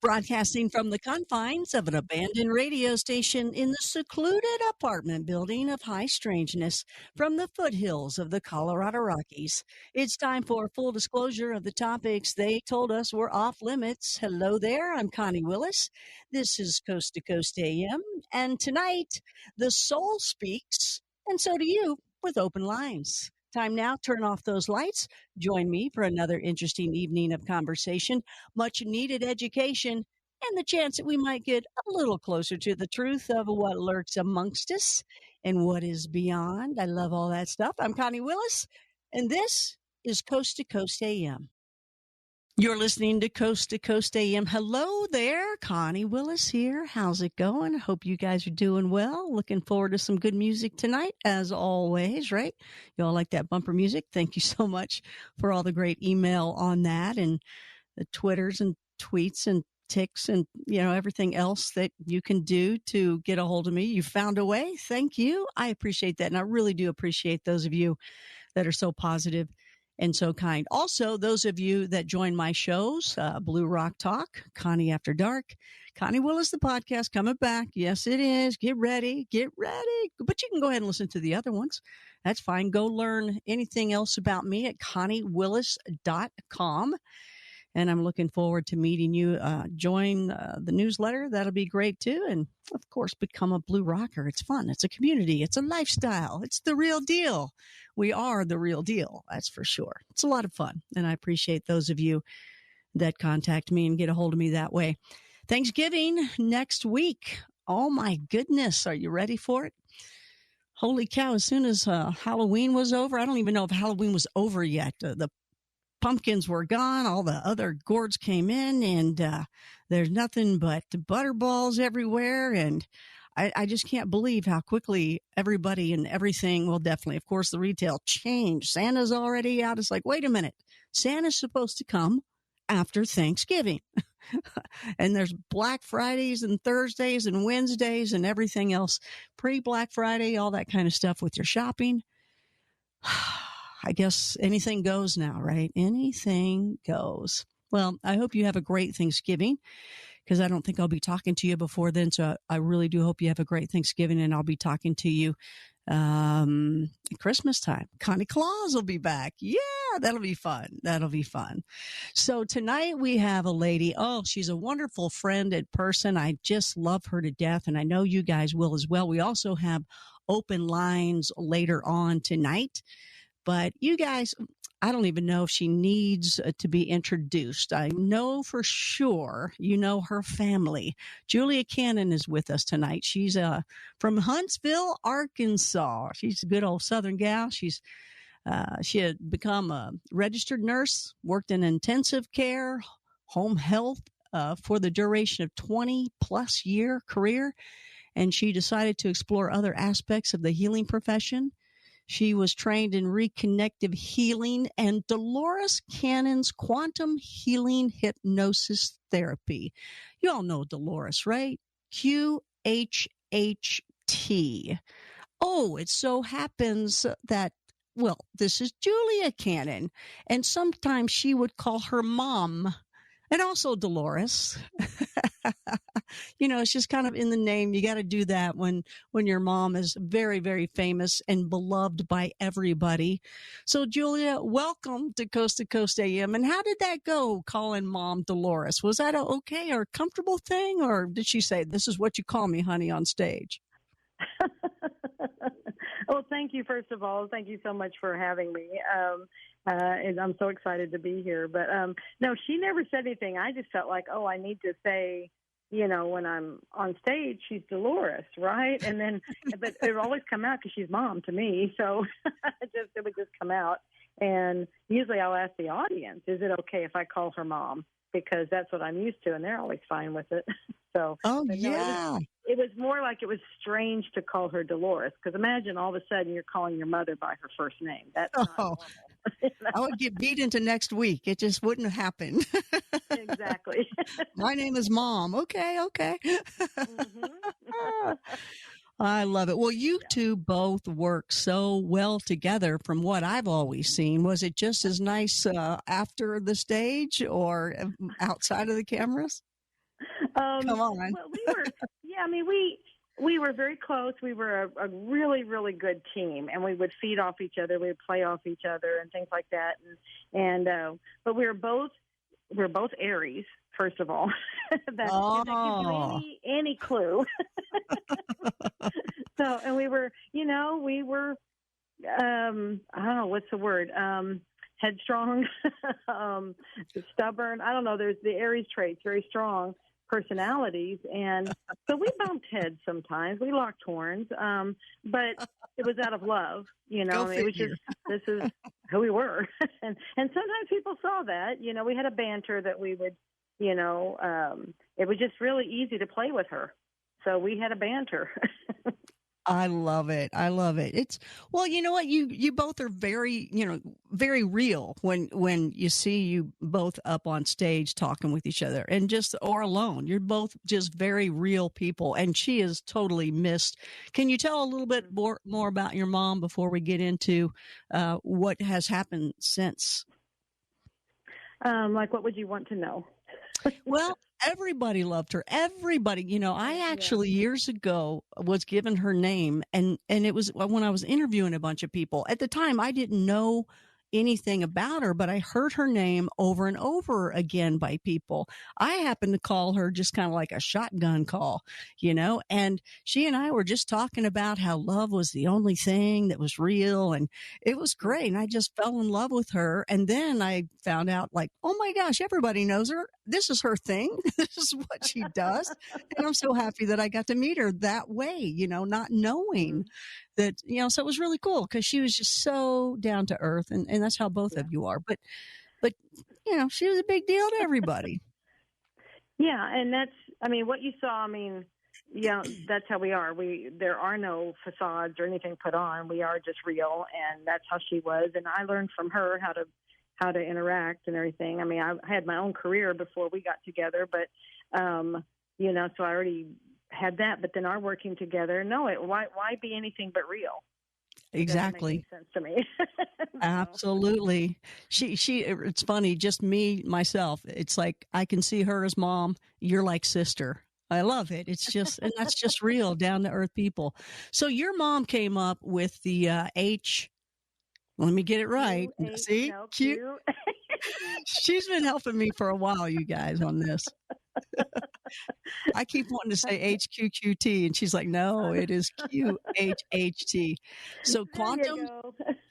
Broadcasting from the confines of an abandoned radio station in the secluded apartment building of high strangeness from the foothills of the Colorado Rockies. It's time for full disclosure of the topics they told us were off limits. Hello there, I'm Connie Willis. This is Coast to Coast AM, and tonight the soul speaks, and so do you, with open lines. Time now, turn off those lights. Join me for another interesting evening of conversation, much needed education, and the chance that we might get a little closer to the truth of what lurks amongst us and what is beyond. I love all that stuff. I'm Connie Willis, and this is Coast to Coast AM. You're listening to Coast AM. Hello there, Connie Willis here. How's it going? Hope you guys are doing well. Looking forward to some good music tonight, as always, right? Y'all like that bumper music? Thank you so much for all the great email on that and the Twitters and tweets and ticks and, everything else that you can do to get a hold of me. You found a way. Thank you. I appreciate that. And I really do appreciate those of you that are so positive and so kind. Also, those of you that join my shows, Blue Rock Talk, Connie After Dark, Connie Willis, the podcast coming back. Yes, it is. Get ready. But you can go ahead and listen to the other ones. That's fine. Go learn anything else about me at conniewillis.com. And I'm looking forward to meeting you. Join the newsletter. That'll be great too. And of course, become a Blue Rocker. It's fun. It's a community. It's a lifestyle. It's the real deal. We are the real deal. That's for sure. It's a lot of fun. And I appreciate those of you that contact me and get a hold of me that way. Thanksgiving next week. Oh my goodness. Are you ready for it? Holy cow. As soon as Halloween was over, I don't even know if Halloween was over yet. The pumpkins were gone. All the other gourds came in, and there's nothing but butterballs everywhere. And I just can't believe how quickly everybody and everything, well, definitely, of course, the retail changed. Santa's already out. It's like, wait a minute. Santa's supposed to come after Thanksgiving. And there's Black Fridays and Thursdays and Wednesdays and everything else. Pre-Black Friday, all that kind of stuff with your shopping. I guess anything goes now, right? Anything goes. Well, I hope you have a great Thanksgiving, because I don't think I'll be talking to you before then. So I really do hope you have a great Thanksgiving, and I'll be talking to you at Christmas time. Connie Claus will be back. Yeah, that'll be fun. So tonight we have a lady. Oh, she's a wonderful friend and person. I just love her to death, and I know you guys will as well. We also have open lines later on tonight. But you guys, I don't even know if she needs to be introduced. I know for sure you know her family. Julia Cannon is with us tonight. She's from Huntsville, Arkansas. She's a good old Southern gal. She had become a registered nurse, worked in intensive care, home health for the duration of 20-plus year career, and she decided to explore other aspects of the healing profession. She was trained in reconnective healing and Dolores Cannon's Quantum Healing Hypnosis Therapy. You all know Dolores, right? QHHT. Oh, it so happens that, well, this is Julia Cannon, and sometimes she would call her mom, and also Dolores. It's just kind of in the name. You got to do that when your mom is very, very famous and beloved by everybody. So, Julia, welcome to Coast AM. And how did that go, calling mom Dolores? Was that a okay or comfortable thing? Or did she say, this is what you call me, honey, on stage? Well, thank you, first of all. Thank you so much for having me. And I'm so excited to be here. But no, she never said anything. I just felt like, I need to say, when I'm on stage, she's Dolores, right? And then, but it would always come out because she's mom to me. So it would just come out. And usually I'll ask the audience, is it okay if I call her mom? Because that's what I'm used to, and they're always fine with it. So, yeah. It was more like it was strange to call her Dolores, because imagine all of a sudden you're calling your mother by her first name. That's not normal. I would get beat into next week. It just wouldn't happen. Exactly. My name is Mom. Okay. Mm-hmm. I love it. Well, you two both work so well together from what I've always seen. Was it just as nice after the stage or outside of the cameras? Come on. Well, we were very close. We were a really, really good team, and we would feed off each other. We would play off each other and things like that. But we were both Aries, first of all. If that gives you any clue. So, and we were, I don't know, what's the word? Headstrong, stubborn. I don't know. There's the Aries traits, very strong personalities. And so we bumped heads sometimes. We locked horns. But it was out of love, It was just, this is who we were. and sometimes people saw that, we had a banter that we would, it was just really easy to play with her. So we had a banter. I love it. I love it. It's, well, you know what? You both are very, very real when you see you both up on stage talking with each other or alone. You're both just very real people, and she is totally missed. Can you tell a little bit more about your mom before we get into what has happened since? Like, what would you want to know? Well, everybody loved her. Everybody, I actually years ago was given her name, and it was when I was interviewing a bunch of people. At the time, I didn't know anything about her, but I heard her name over and over again by people. I happened to call her just kind of like a shotgun call, and she and I were just talking about how love was the only thing that was real, and it was great. And I just fell in love with her. And then I found out, like, oh my gosh, everybody knows her. This is her thing. This is what she does. And I'm so happy that I got to meet her that way, not knowing that, so it was really cool because she was just so down to earth, and that's how both of you are. But, she was a big deal to everybody. Yeah. And what you saw, that's how we are. There are no facades or anything put on. We are just real. And that's how she was. And I learned from her how to interact and everything. I had my own career before we got together, but, so I already had that, but then our working together, why be anything but real? Exactly. It doesn't make any sense to me. Absolutely. It's funny, just me, myself. It's like, I can see her as mom. You're like sister. I love it. It's just, and that's just real, down to earth people. So your mom came up with the H. Let me get it right. See? Q. She's been helping me for a while, you guys, on this. I keep wanting to say HQQT, and she's like, no, it is QHHT. So Quantum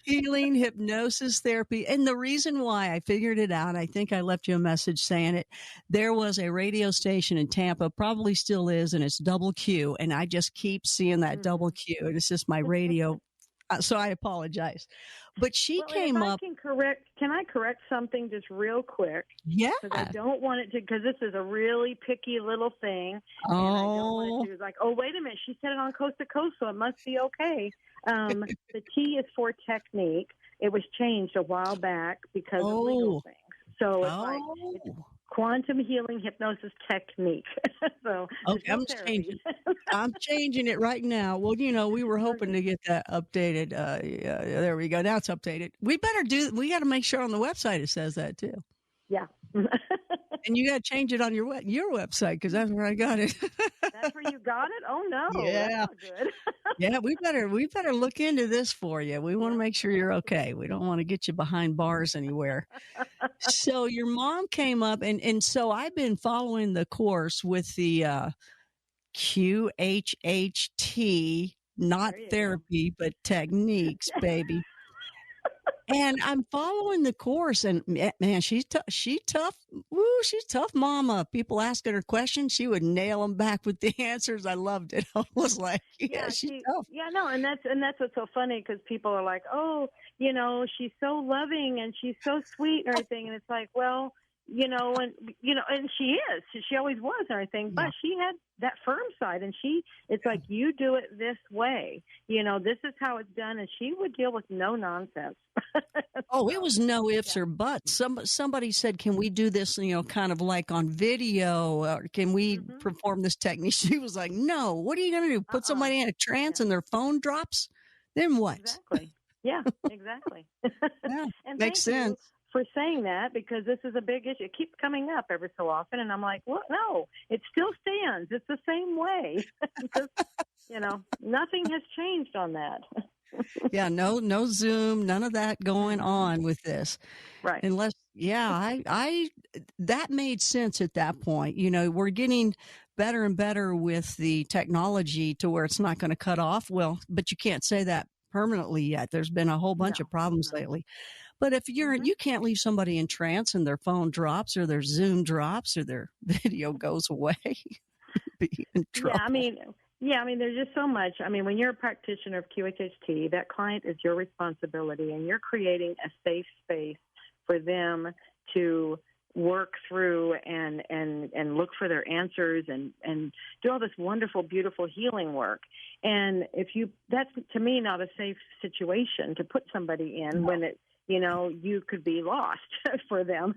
Healing Hypnosis Therapy. And the reason why I figured it out, I think I left you a message saying it. There was a radio station in Tampa, probably still is, and it's double Q. And I just keep seeing that double Q. And it's just my radio. So I apologize. But she came up. Can I correct something just real quick? Yeah. Because I don't want it to, because this is a really picky little thing. Oh. And I don't want it to, it's like, oh, wait a minute. She said it on Coast to Coast, so it must be okay. The T is for technique. It was changed a while back because of legal things. So it's like it's Quantum Healing Hypnosis Technique. So okay, I'm changing it right now. Well, we were hoping to get that updated. There we go. Now it's updated. We got to make sure on the website it says that too. Yeah. And you got to change it on your website, because that's where I got it. That's where you got it? Oh no. Yeah. That's not good. Yeah, we better look into this for you. We want to make sure you're okay. We don't want to get you behind bars anywhere. So your mom came up, and so I've been following the course with the QHHT, not therapy, but techniques, baby. And I'm following the course, and man, she's tough. She's tough, mama. People asking her questions, she would nail them back with the answers. I loved it. I was like, yeah, she's tough. Yeah, no, and that's what's so funny, because people are like, oh, she's so loving and she's so sweet and everything, and it's like, well, and she always was and everything, but she had that firm side, and it's like, you do it this way, this is how it's done, and she would deal with no nonsense. Oh, it was no ifs or buts. Somebody said, can we do this, kind of like on video, or can we perform this technique? She was like, no, what are you going to do? Put somebody in a trance and their phone drops? Then what? Exactly. Yeah, exactly. Yeah, and makes sense. for saying that, because this is a big issue. It keeps coming up every so often, and I'm like, well, no, it still stands. It's the same way. Because, nothing has changed on that. Yeah, no Zoom, none of that going on with this. Right. Unless, I that made sense at that point. We're getting better and better with the technology to where it's not going to cut off. Well, but you can't say that permanently yet. There's been a whole bunch of problems lately. But if you can't leave somebody in trance and their phone drops or their Zoom drops or their video goes away, be in trouble. There's just so much. When you're a practitioner of QHHT, that client is your responsibility, and you're creating a safe space for them to work through and look for their answers and do all this wonderful, beautiful healing work. And that's to me not a safe situation to put somebody in when it, you could be lost for them.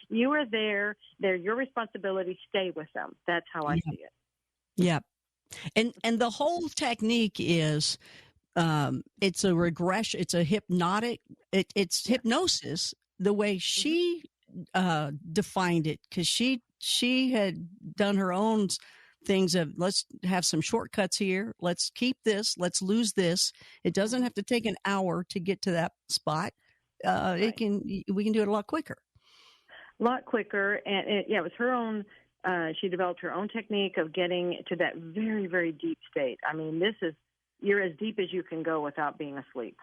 You are there. They're your responsibility. Stay with them. That's how I see it. Yeah. And the whole technique is, it's a regression. It's a hypnotic, it's hypnosis the way she defined it, because she had done her own things of, let's have some shortcuts here. Let's keep this. Let's lose this. It doesn't have to take an hour to get to that spot. We can do it a lot quicker. And it was her own. She developed her own technique of getting to that very, very deep state. You're as deep as you can go without being asleep.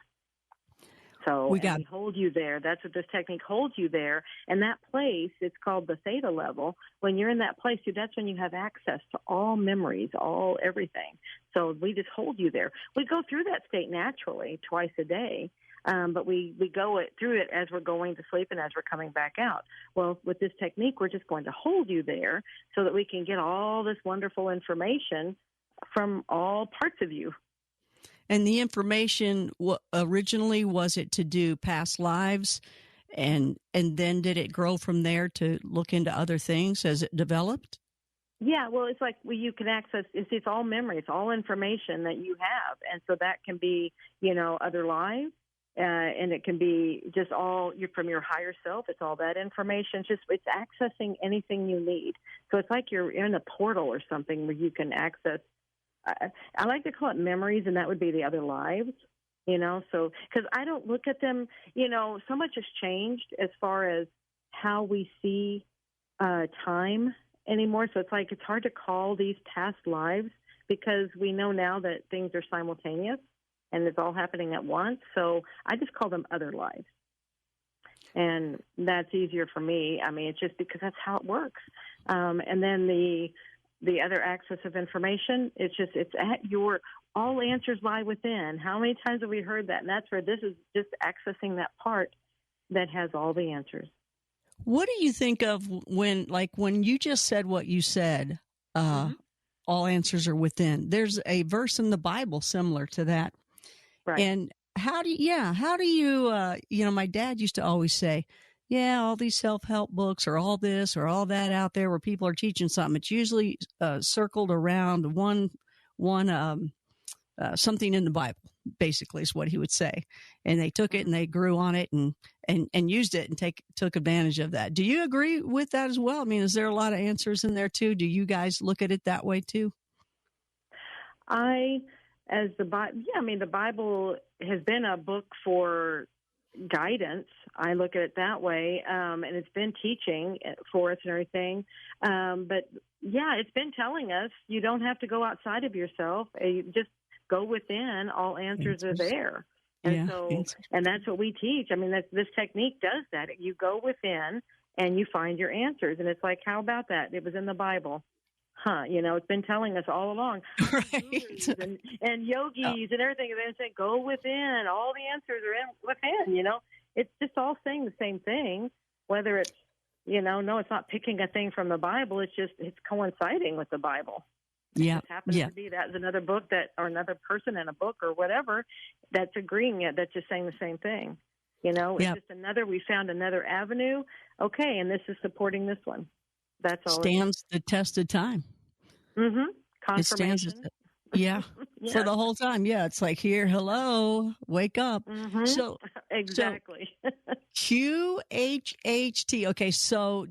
So we hold you there. That's what this technique holds you there. And that place, it's called the theta level. When you're in that place, that's when you have access to all memories, everything. So we just hold you there. We go through that state naturally twice a day. But we go through it as we're going to sleep and as we're coming back out. Well, with this technique, we're just going to hold you there so that we can get all this wonderful information from all parts of you. And the information originally, was it to do past lives? And then did it grow from there to look into other things as it developed? Yeah, well, it's like you can access, it's all memory, it's all information that you have. And so that can be, other lives. And it can be just all from your higher self. It's all that information. It's accessing anything you need. So it's like you're in a portal or something where you can access. I like to call it memories, and that would be the other lives. So because I don't look at them. So much has changed as far as how we see time anymore. So it's like it's hard to call these past lives because we know now that things are simultaneous. And it's all happening at once. So I just call them other lives. And that's easier for me. It's just because that's how it works. And then the other access of information, it's at all answers lie within. How many times have we heard that? And that's where this is just accessing that part that has all the answers. What do you think of when you just said what you said, all answers are within? There's a verse in the Bible similar to that. Right. And how do you, my dad used to always say, all these self-help books or all this or all that out there where people are teaching something, it's usually circled around one something in the Bible, basically is what he would say. And they took it and they grew on it and used it and took advantage of that. Do you agree with that as well? Is there a lot of answers in there too? Do you guys look at it that way too? The Bible has been a book for guidance. I look at it that way, and it's been teaching for us and everything. It's been telling us you don't have to go outside of yourself. You just go within. All answers are there. And and that's what we teach. This technique does that. You go within and you find your answers. And it's like, how about that? It was in the Bible. It's been telling us all along. Right. And yogis and everything. And they say, go within. All the answers are within, It's just all saying the same thing, whether it's, no, it's not picking a thing from the Bible. It's coinciding with the Bible. Yeah. It happens to be that's another book or another person in a book or whatever that's agreeing it, that's just saying the same thing. It's just we found another avenue. Okay. And this is supporting this one. That's all. Stands the test of time. Mm-hmm. Confirmation. For the whole time. Yeah, it's like, here, hello, wake up. Mm-hmm. So exactly. QHHT. Okay, so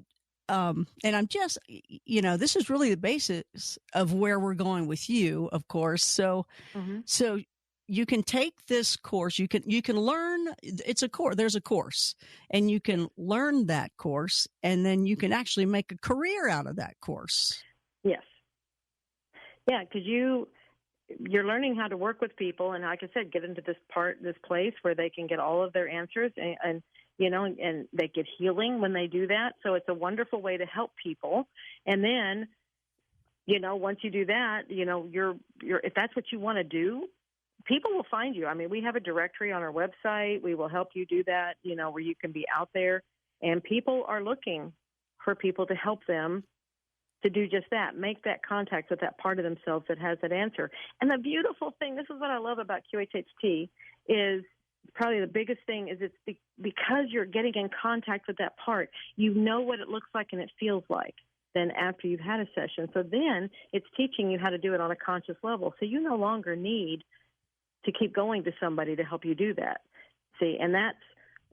and I'm just, this is really the basis of where we're going with you, of course. So, so you can take this course. You can learn. It's a course. There's a course, and you can learn that course, and then you can actually make a career out of that course. Yes. Yeah, because you're learning how to work with people, and like I said, get into this place where they can get all of their answers, and they get healing when they do that. So it's a wonderful way to help people. And then, once you do that, you're if that's what you want to do, people will find you. I mean, we have a directory on our website. We will help you do that, where you can be out there, and people are looking for people to help them to do just that, make that contact with that part of themselves that has that answer. And the beautiful thing, this is what I love about QHHT, is probably the biggest thing is it's because you're getting in contact with that part, you know what it looks like and it feels like then after you've had a session. So then it's teaching you how to do it on a conscious level. So you no longer need to keep going to somebody to help you do that. See, and that's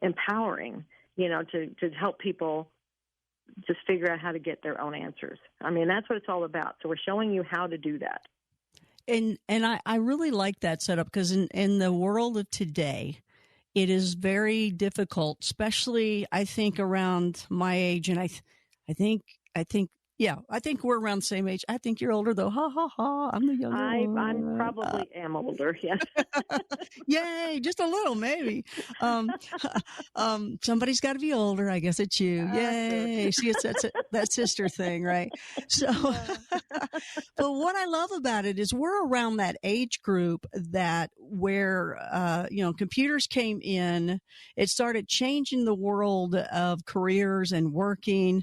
empowering, to help people just figure out how to get their own answers. I mean, that's what it's all about. So we're showing you how to do that. And I really like that setup because in the world of today, it is very difficult, especially I think around my age. And I think we're around the same age. I think you're older though. Ha ha ha. I'm the younger one. I probably am older. Yes. Yay. Just a little, maybe. Somebody's got to be older. I guess it's you. Yay. Sure. See, it's that sister thing, right? So, but what I love about it is we're around that age group where computers came in. It started changing the world of careers and working.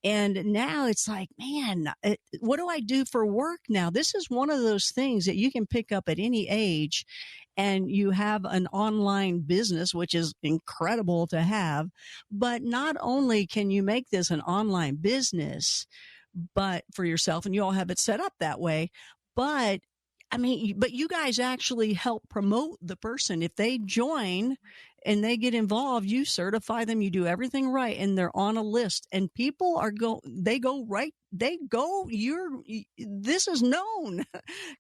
And now it's like, man, what do I do for work now? This is one of those things that you can pick up at any age, and you have an online business, which is incredible to have. But not only can you make this an online business, but for yourself, and you all have it set up that way, but you guys actually help promote the person. If they join and they get involved, you certify them, you do everything right, and they're on a list, and people this is known.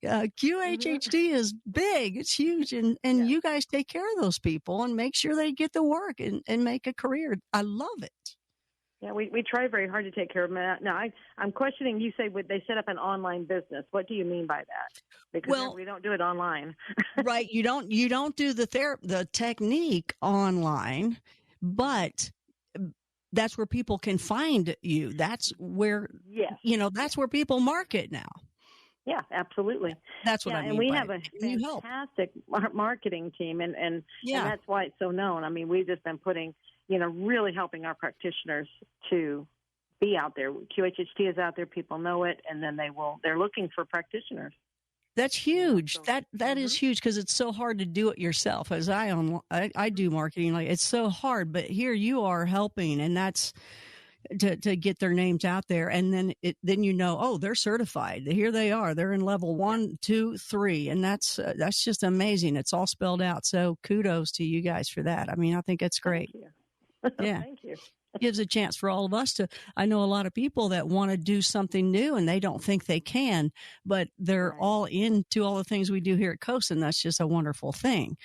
QHHT is big. It's huge. And you guys take care of those people and make sure they get the work and make a career. I love it. Yeah, we try very hard to take care of them. Now, I'm questioning, you say they set up an online business. What do you mean by that? Because we don't do it online. Right. You don't do the technique online, but that's where people can find you. That's where, that's where people market now. Yeah, absolutely. That's what I mean. And we have a fantastic marketing team, and that's why it's so known. I mean, we've just been putting, really helping our practitioners to be out there. QHHT is out there, people know it, and then they're looking for practitioners. That's huge. That is huge because it's so hard to do it yourself. As I do marketing, like it's so hard, but here you are helping, and that's to get their names out there. And then they're certified. Here they are. They're in level 1, 2, 3. And that's just amazing. It's all spelled out. So kudos to you guys for that. I mean, I think it's great. Thank you. Yeah. Thank you. Gives a chance for all of us I know a lot of people that want to do something new and they don't think they can, but they're all into all the things we do here at Coast, and that's just a wonderful thing.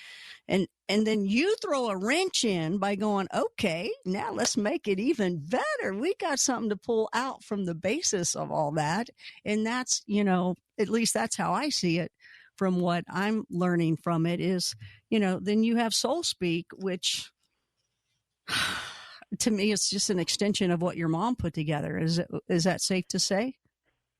And then you throw a wrench in by going, okay, now let's make it even better. We got something to pull out from the basis of all that. And that's, at least that's how I see it from what I'm learning from it is, then you have Soul Speak, which to me, it's just an extension of what your mom put together. Is that safe to say?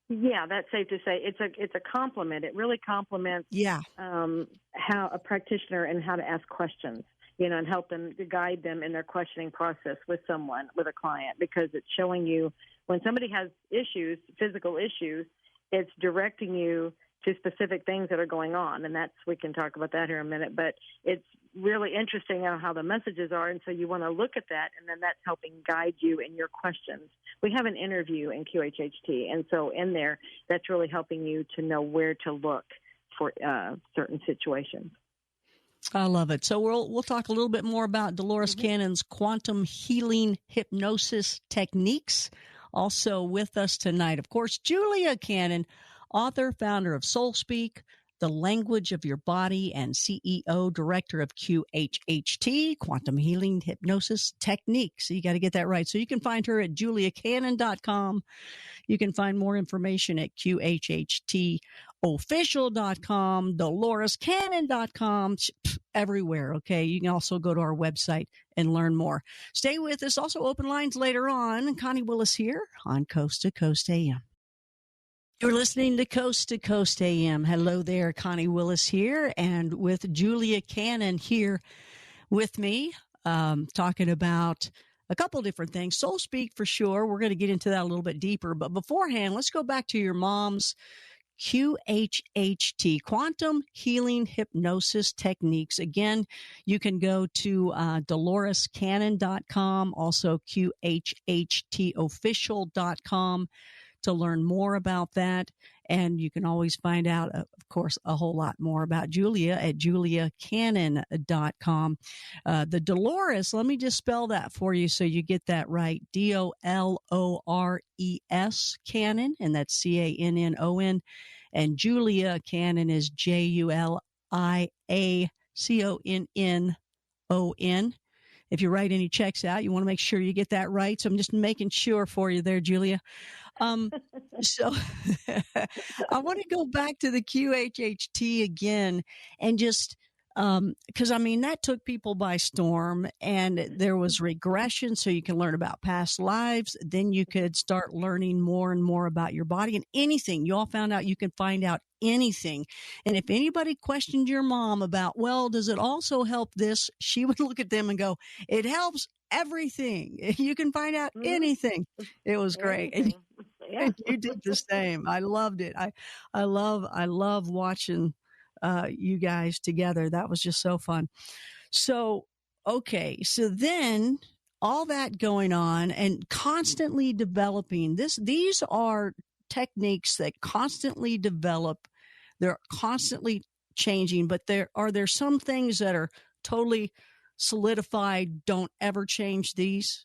Yeah, that's safe to say. It's a compliment. It really complements how a practitioner and how to ask questions, and help them to guide them in their questioning process with a client, because it's showing you when somebody has issues, physical issues, it's directing you to specific things that are going on. And we can talk about that here in a minute, but it's really interesting how the messages are. And so you want to look at that, and then that's helping guide you in your questions. We have an interview in QHHT. And so in there, that's really helping you to know where to look for certain situations. I love it. So we'll talk a little bit more about Dolores Cannon's Quantum Healing Hypnosis Techniques. Also with us tonight, of course, Julia Cannon, author, founder of Soul Speak, The Language of Your Body, and CEO, director of QHHT, Quantum Healing Hypnosis Technique. So you got to get that right. So you can find her at juliacannon.com. You can find more information at QHHTofficial.com, DoloresCannon.com, everywhere, okay? You can also go to our website and learn more. Stay with us. Also open lines later on. Connie Willis here on Coast to Coast AM. You're listening to Coast AM. Hello there, Connie Willis here, and with Julia Cannon here with me, talking about a couple different things. Soul Speak for sure. We're going to get into that a little bit deeper. But beforehand, let's go back to your mom's QHHT, Quantum Healing Hypnosis Techniques. Again, you can go to DoloresCannon.com, also QHHTofficial.com to learn more about that. And you can always find out, of course, a whole lot more about Julia at juliacannon.com. The Dolores, let me just spell that for you so you get that right. DOLORES Cannon, and that's CANNON. And Julia Cannon is JULIACONNON. If you write any checks out, you want to make sure you get that right. So I'm just making sure for you there, Julia. So I want to go back to the QHHT again and just, because I mean, that took people by storm, and there was regression. So you can learn about past lives. Then you could start learning more and more about your body and anything. You all found out you can find out anything. And if anybody questioned your mom about, well, does it also help this? She would look at them and go, it helps everything. You can find out anything. It was great. And you did the same. I loved it. I love watching you guys together. That was just so fun. So, okay. So then all that going on and constantly developing these are techniques that constantly develop. They're constantly changing, but there some things that are totally solidified, don't ever change these?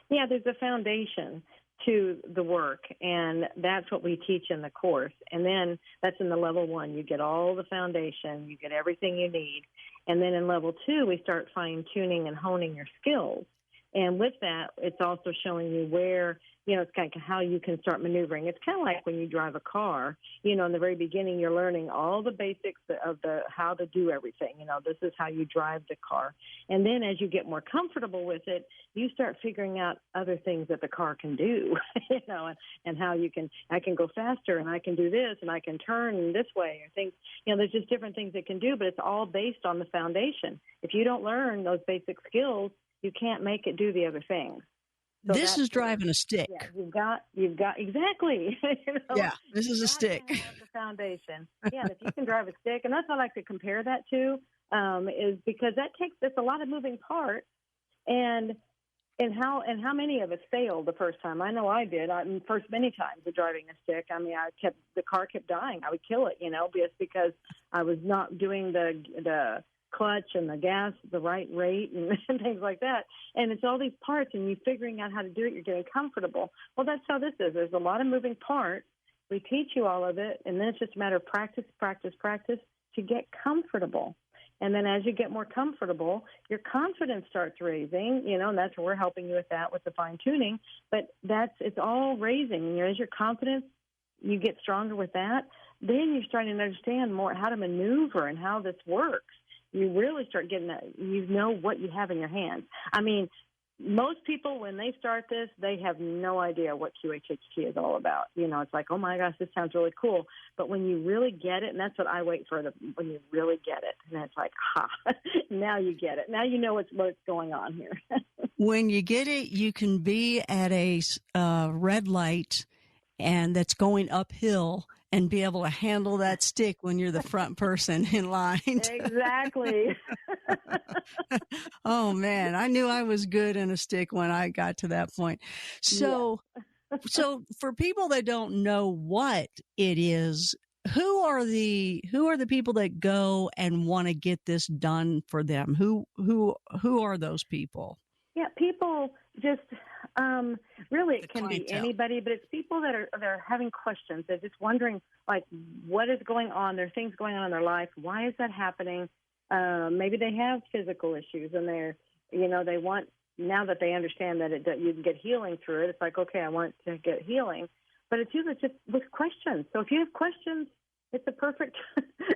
Yeah, there's a foundation to the work, and that's what we teach in the course. And then that's in the level 1. You get all the foundation, you get everything you need. And then in level 2, we start fine-tuning and honing your skills. And with that, it's also showing you where, it's kind of how you can start maneuvering. It's kind of like when you drive a car, in the very beginning, you're learning all the basics of how to do everything. This is how you drive the car. And then as you get more comfortable with it, you start figuring out other things that the car can do, and how I can go faster, and I can do this, and I can turn this way, or things, there's just different things it can do, but it's all based on the foundation. If you don't learn those basic skills, you can't make it do the other things. So this is driving a stick. Yeah, you've got exactly. Yeah, this is a stick. To have the foundation. Yeah, and if you can drive a stick, and that's what I like to compare that to, is because that's a lot of moving parts, and how many of us failed the first time? I know I did. First many times with driving a stick. I mean, the car kept dying. I would kill it, just because I was not doing the clutch and the gas the right rate and things like that. And it's all these parts, and you figuring out how to do it, you're getting comfortable. Well, that's how this is. There's a lot of moving parts. We teach you all of it, and then it's just a matter of practice to get comfortable. And then as you get more comfortable, your confidence starts raising, and that's where we're helping you with that, with the fine-tuning. But it's all raising. As your confidence, you get stronger with that, then you're starting to understand more how to maneuver and how this works. You really start getting that, what you have in your hands. I mean, most people, when they start this, they have no idea what QHHT is all about. It's like, oh my gosh, this sounds really cool. But when you really get it, and that's what I wait for, when you really get it, and it's like, now you get it. Now you know what's going on here. When you get it, you can be at a red light, and that's going uphill, and be able to handle that stick when you're the front person in line. Exactly. Oh man, I knew I was good in a stick when I got to that point. So for people that don't know what it is, who are the people that go and want to get this done for them? Who are those people? Yeah, people just really it can be clientele. anybody, but it's people that are having questions. They're just wondering, like, what is going on? There are things going on in their life. Why is that happening? Maybe they have physical issues, and they want, now that they understand that you can get healing through it. It's like, okay, I want to get healing, but it's usually just with questions. So if you have questions, it's a perfect.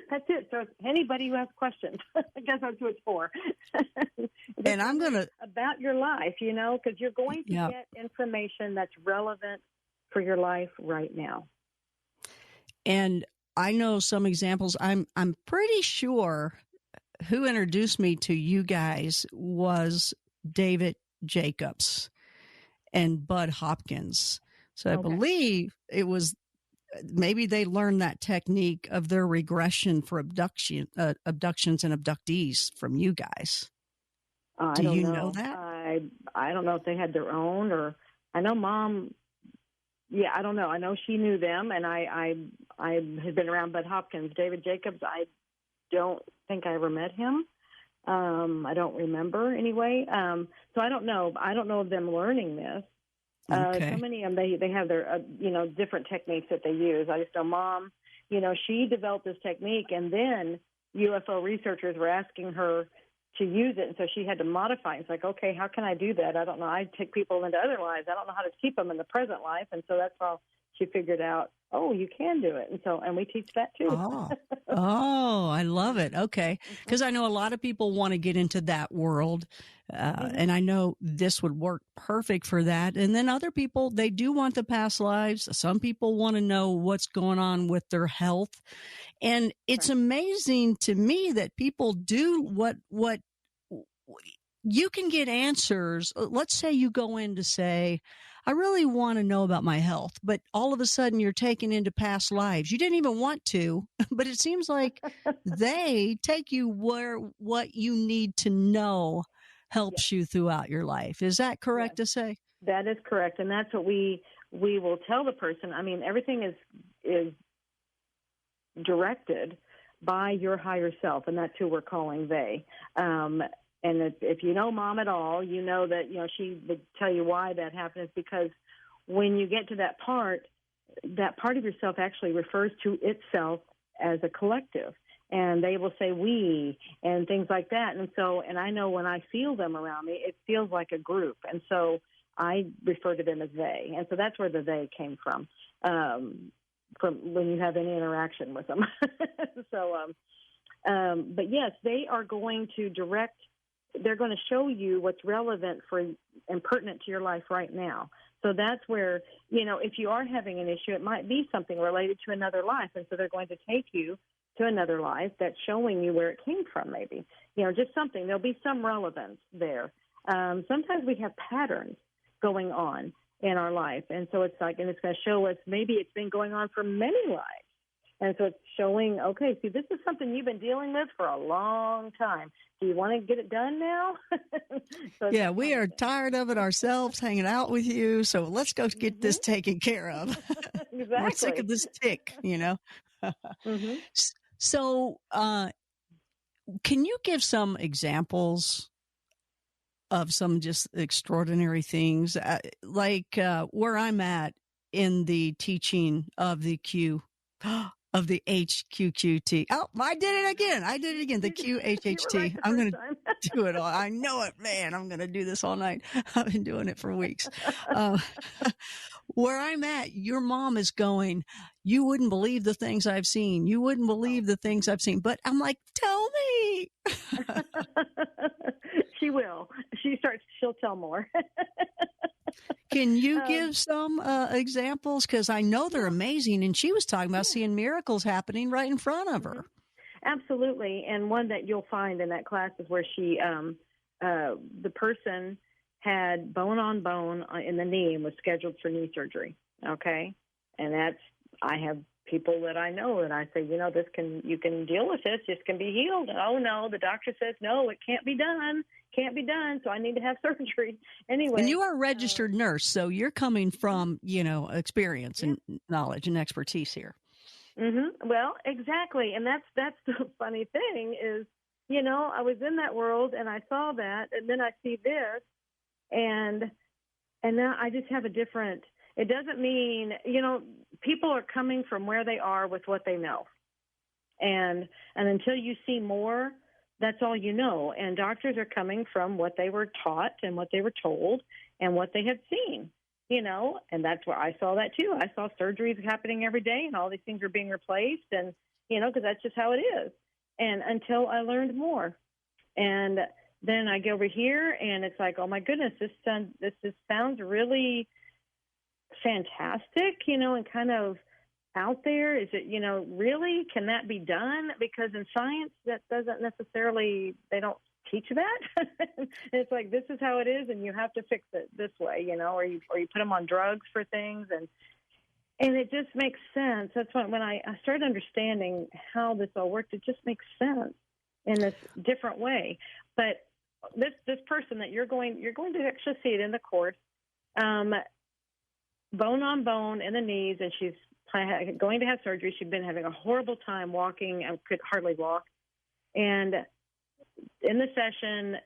That's it. So it's anybody who has questions. I guess that's what it's for. And I'm gonna about your life, because you're going to get information that's relevant for your life right now. And I know some examples. I'm pretty sure who introduced me to you guys was David Jacobs and Bud Hopkins. So I believe it was. Maybe they learned that technique of their regression for abductions and abductees from you guys. Do you know that? I don't know if they had their own, or I know Mom. Yeah, I don't know. I know she knew them, and I had been around Bud Hopkins. David Jacobs, I don't think I ever met him. I don't remember anyway. So I don't know. I don't know of them learning this. So many of them, they have their, different techniques that they use. I just know Mom, she developed this technique, and then UFO researchers were asking her to use it, and so she had to modify it. It's like, okay, how can I do that? I don't know. I take people into other lives. I don't know how to keep them in the present life, and so that's how she figured out, oh, you can do it. And we teach that too. I love it. Okay. Because I know a lot of people want to get into that world. And I know this would work perfect for that. And then other people, they do want the past lives. Some people want to know what's going on with their health. And it's amazing to me that people do what you can get answers. Let's say you go in to say, I really want to know about my health, but all of a sudden you're taken into past lives. You didn't even want to, but it seems like they take you where what you need to know helps you throughout your life. Is that correct to say? That is correct. And that's what we will tell the person. I mean, everything is directed by your higher self, and that's who we're calling they. And if you know Mom at all, you know that, she would tell you why that happened is because when you get to that part of yourself actually refers to itself as a collective. And they will say we and things like that. And I know when I feel them around me, it feels like a group. And so I refer to them as they. And so that's where the they came from when you have any interaction with them. But yes, they are going to they're going to show you what's relevant and pertinent to your life right now. So that's where, if you are having an issue, it might be something related to another life. And so they're going to take you to another life that's showing you where it came from, maybe. Just something. There'll be some relevance there. Sometimes we have patterns going on in our life. And so it's going to show us maybe it's been going on for many lives. And so it's showing, okay, see, this is something you've been dealing with for a long time. Do you want to get it done now? We are tired of it ourselves, hanging out with you. So let's go get this taken care of. Exactly. We're sick of this tick, So can you give some examples of some just extraordinary things, like where I'm at in the teaching of the HQQT. Oh, I did it again. The QHHT. I'm going to do it all. I know it, man. I'm going to do this all night. I've been doing it for weeks. Where I'm at, your mom is going, you wouldn't believe the things I've seen. You wouldn't believe the things I've seen. But I'm like, tell me. She will. She'll tell more. Can you give some examples? Because I know they're amazing. And she was talking about seeing miracles happening right in front of her. Absolutely. And one that you'll find in that class is where she, the person had bone on bone in the knee and was scheduled for knee surgery. Okay. And I have people that I know that I say, you can deal with this. This can be healed. And, oh no, the doctor says, no, it can't be done. So I need to have surgery anyway. And you are a registered nurse, so you're coming from, experience and knowledge and expertise here. Well, exactly. And that's the funny thing is, you know, I was in that world and I saw that, and then I see this, and now I just have a different, it doesn't mean, you know, people are coming from where they are with what they know. And until you see more, that's all you know. And doctors are coming from what they were taught and what they were told and what they had seen, you know, and that's where I saw that too. I saw surgeries happening every day and all these things are being replaced, and, you know, because that's just how it is. And until I learned more. And then I go over here and it's like, oh my goodness, this sounds really fantastic, you know, and kind of out there. Is it, you know, really, can that be done? Because in science, that doesn't necessarily, they don't teach that. It's like, this is how it is, and you have to fix it this way, you know, or you put them on drugs for things, and it just makes sense. That's when I started understanding how this all worked. It just makes sense in this different way. But this person that you're going to actually see it in the course, bone on bone in the knees, and she's going to have surgery. She'd been having a horrible time walking and could hardly walk. And in the session,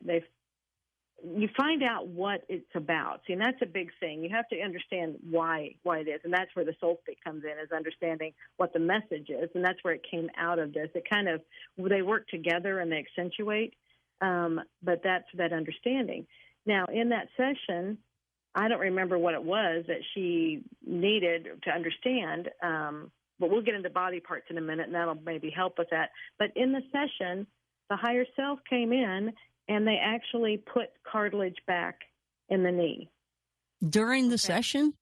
you find out what it's about. See, and that's a big thing. You have to understand why it is, and that's where the soul speak comes in, is understanding what the message is, and that's where it came out of this. It kind of, they work together and they accentuate, but that's that understanding. Now, in that session, I don't remember what it was that she needed to understand, but we'll get into body parts in a minute, and that'll maybe help with that. But in the session, the higher self came in, and they actually put cartilage back in the knee. During the session?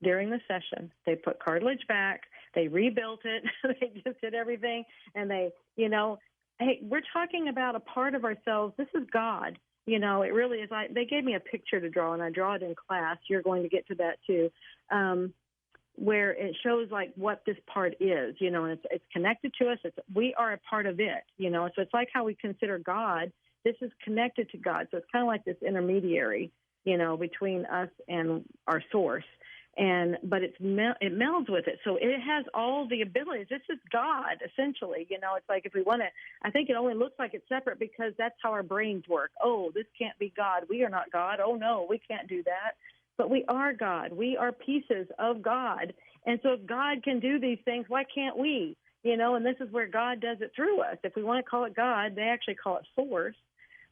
During the session. They put cartilage back. They rebuilt it. They just did everything. And they, you know, hey, we're talking about a part of ourselves. This is God. You know, it really is. They gave me a picture to draw, and I draw it in class. You're going to get to that too, where it shows like what this part is, you know, and it's connected to us. We are a part of it, you know. So it's like how we consider God. This is connected to God. So it's kind of like this intermediary, you know, between us and our source. But it melds with it. So it has all the abilities. This is God, essentially. You know, it's like, if we want to, I think it only looks like it's separate because that's how our brains work. Oh, this can't be God. We are not God. Oh, no, we can't do that. But we are God. We are pieces of God. And so if God can do these things, why can't we? You know, and this is where God does it through us. If we want to call it God, they actually call it source.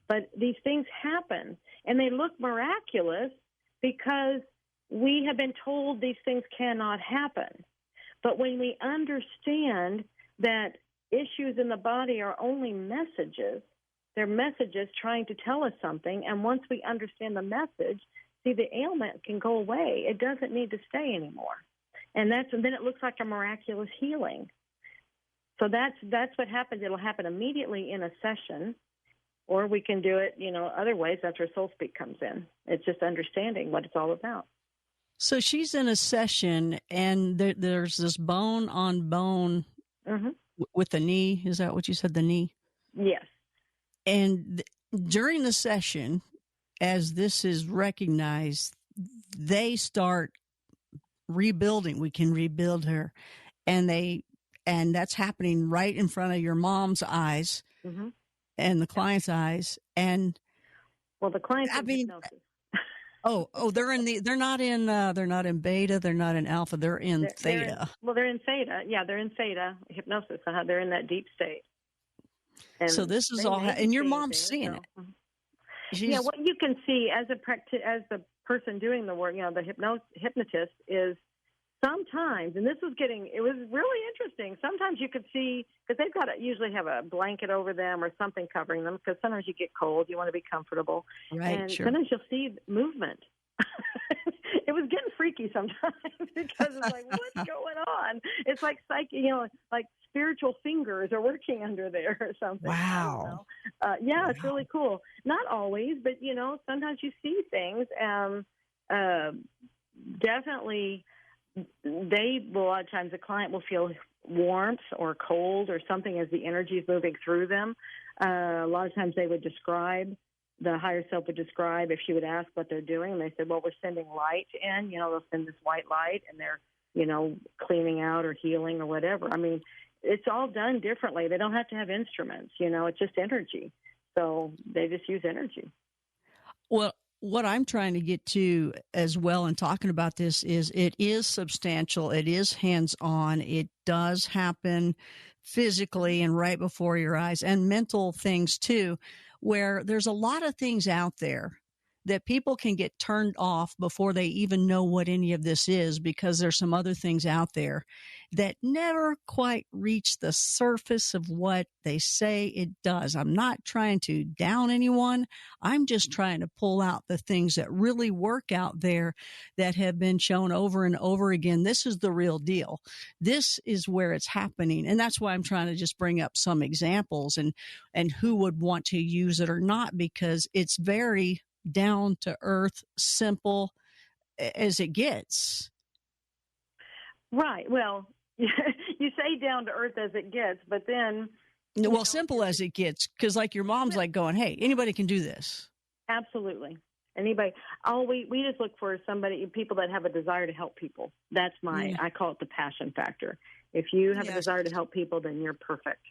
But these things happen, and they look miraculous because we have been told these things cannot happen. But when we understand that issues in the body are only messages, they're messages trying to tell us something, and once we understand the message, see, the ailment can go away. It doesn't need to stay anymore. And then it looks like a miraculous healing. So that's what happens. It'll happen immediately in a session, or we can do it, you know, other ways. That's where soul speak comes in. It's just understanding what it's all about. So she's in a session, and there's this bone on bone with the knee. Is that what you said, the knee? Yes. And during the session, as this is recognized, they start rebuilding. We can rebuild her. And that's happening right in front of your mom's eyes and the client's eyes. And well, the client's in hypnosis. They're not in beta, they're not in alpha, they're in theta. They're in theta. Yeah, they're in theta hypnosis. They're in that deep state. And so this is all, and your mom's seeing it. Yeah, what you can see as the person doing the work, you know, the hypnotist, is sometimes, and it was really interesting. Sometimes you could see, because they've got to usually have a blanket over them or something covering them, because sometimes you get cold, you want to be comfortable. Right, and sure. Sometimes you'll see movement. It was getting freaky sometimes because it's like, what's going on? It's like like spiritual fingers are working under there or something. Wow. Yeah, it's really cool. Not always, but, you know, sometimes you see things. Definitely, a lot of times the client will feel warmth or cold or something as the energy is moving through them. A lot of times the higher self would describe, if she would ask what they're doing, and they said, well, we're sending light in, you know, they'll send this white light, and cleaning out or healing or whatever. I mean, it's all done differently. They don't have to have instruments, it's just energy. So they just use energy. Well, what I'm trying to get to as well in talking about this is it is substantial. It is hands-on. It does happen physically and right before your eyes, and mental things too, where there's a lot of things out there that people can get turned off before they even know what any of this is, because there's some other things out there that never quite reach the surface of what they say it does. I'm not trying to down anyone. I'm just trying to pull out the things that really work out there that have been shown over and over again. This is the real deal. This is where it's happening. And that's why I'm trying to just bring up some examples and who would want to use it or not, because it's very down to earth, simple as it gets. Right. Well, you say down to earth as it gets, but then... Well, simple as it gets, because like your mom's like going, hey, anybody can do this. Absolutely. Anybody. We just look for people that have a desire to help people. That's I call it the passion factor. If you have a desire to help people, then you're perfect.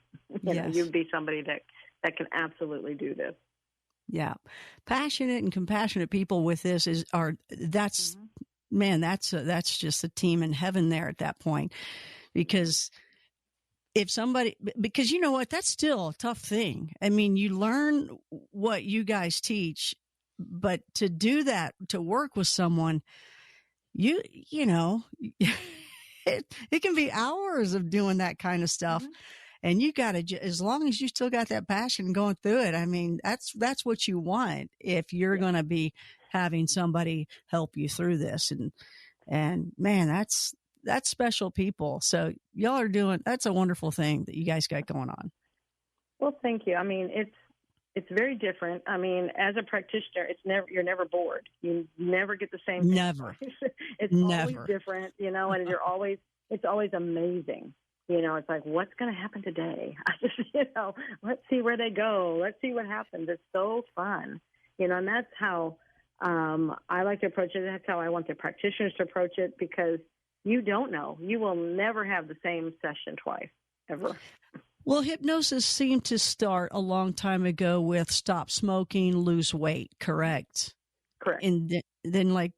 You'd be somebody that can absolutely do this. Yeah. Passionate and compassionate people with this that's just a team in heaven there at that point. Because because you know what, that's still a tough thing. I mean, you learn what you guys teach, but to do that, to work with someone, it can be hours of doing that kind of stuff. Mm-hmm. And you got to, as long as you still got that passion going through it, I mean, that's what you want if you're going to be having somebody help you through this. And man, that's special people. So y'all are that's a wonderful thing that you guys got going on. Well, thank you. I mean, it's very different. I mean, as a practitioner, you're never bored. You never get the same thing. Never. It's always different, and it's always amazing. It's like, what's going to happen today? I just, let's see where they go. Let's see what happens. It's so fun, and that's how I like to approach it. That's how I want the practitioners to approach it, because you don't know. You will never have the same session twice, ever. Well, hypnosis seemed to start a long time ago with stop smoking, lose weight, correct? Correct. And then like,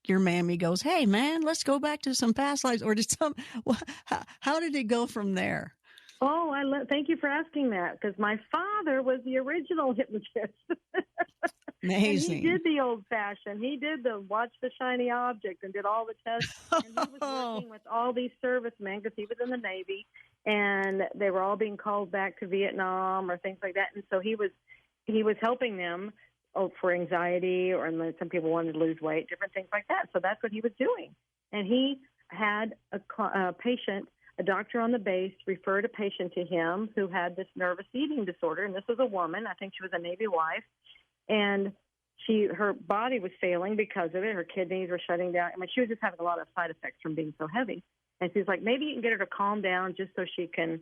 your mammy goes, hey, man, let's go back to some past lives. Or how did it go from there? Oh, thank you for asking that, because my father was the original hypnotist. Amazing. And he did the old-fashioned. He did the watch the shiny object and did all the tests. And he was working with all these servicemen, because he was in the Navy, and they were all being called back to Vietnam or things like that. And so he was helping them for anxiety, and some people wanted to lose weight, different things like that. So that's what he was doing. And he had a patient, a doctor on the base, referred a patient to him who had this nervous eating disorder. And this was a woman. I think she was a Navy wife. And her body was failing because of it. Her kidneys were shutting down. I mean, she was just having a lot of side effects from being so heavy. And she's like, maybe you can get her to calm down just so she can,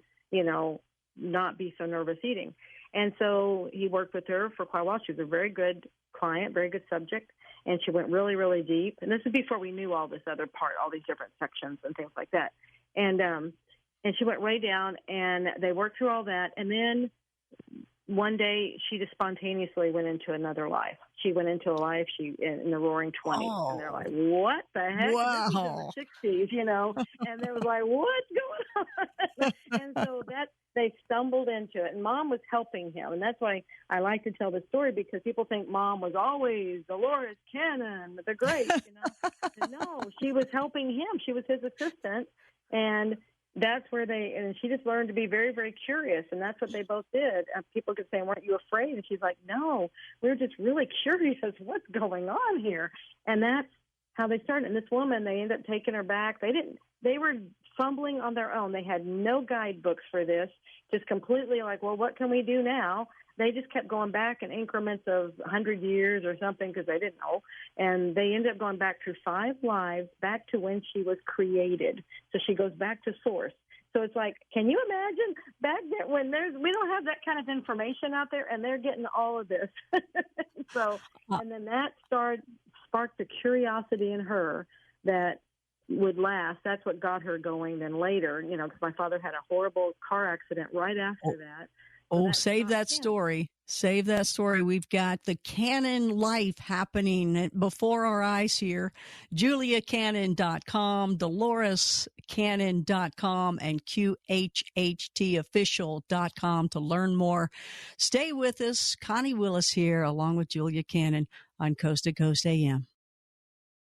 not be so nervous eating. And so he worked with her for quite a while. She was a very good client, very good subject, and she went really, really deep. And this is before we knew all this other part, all these different sections and things like that. And she went way down, and they worked through all that. And then one day she just spontaneously went into another life. She went into a life in the roaring 20s. Oh. And they're like, what the heck? Wow. This was in the 60s, and they was like, what's going on? And so they stumbled into it, and Mom was helping him. And that's why I like to tell the story, because people think Mom was always Dolores Cannon, the great, No, she was helping him. She was his assistant, and that's where and she just learned to be very, very curious, and that's what they both did. And people could say, weren't you afraid? And she's like, no, we were just really curious what's going on here. And that's how they started. And this woman, they ended up taking her back. They were fumbling on their own. They had no guidebooks for this, just completely like, well, what can we do now? They just kept going back in increments of 100 years or something, because they didn't know. And they ended up going back through 5 lives, back to when she was created. So she goes back to source. So it's like, can you imagine back then when we don't have that kind of information out there, and they're getting all of this. So, and then that sparked the curiosity in her that would last. That's what got her going then later, because my father had a horrible car accident right after that. So save that story. Save that story. We've got the Cannon life happening before our eyes here. JuliaCannon.com, DoloresCannon.com, and QHHTofficial.com to learn more. Stay with us. Connie Willis here, along with Julia Cannon on Coast to Coast AM.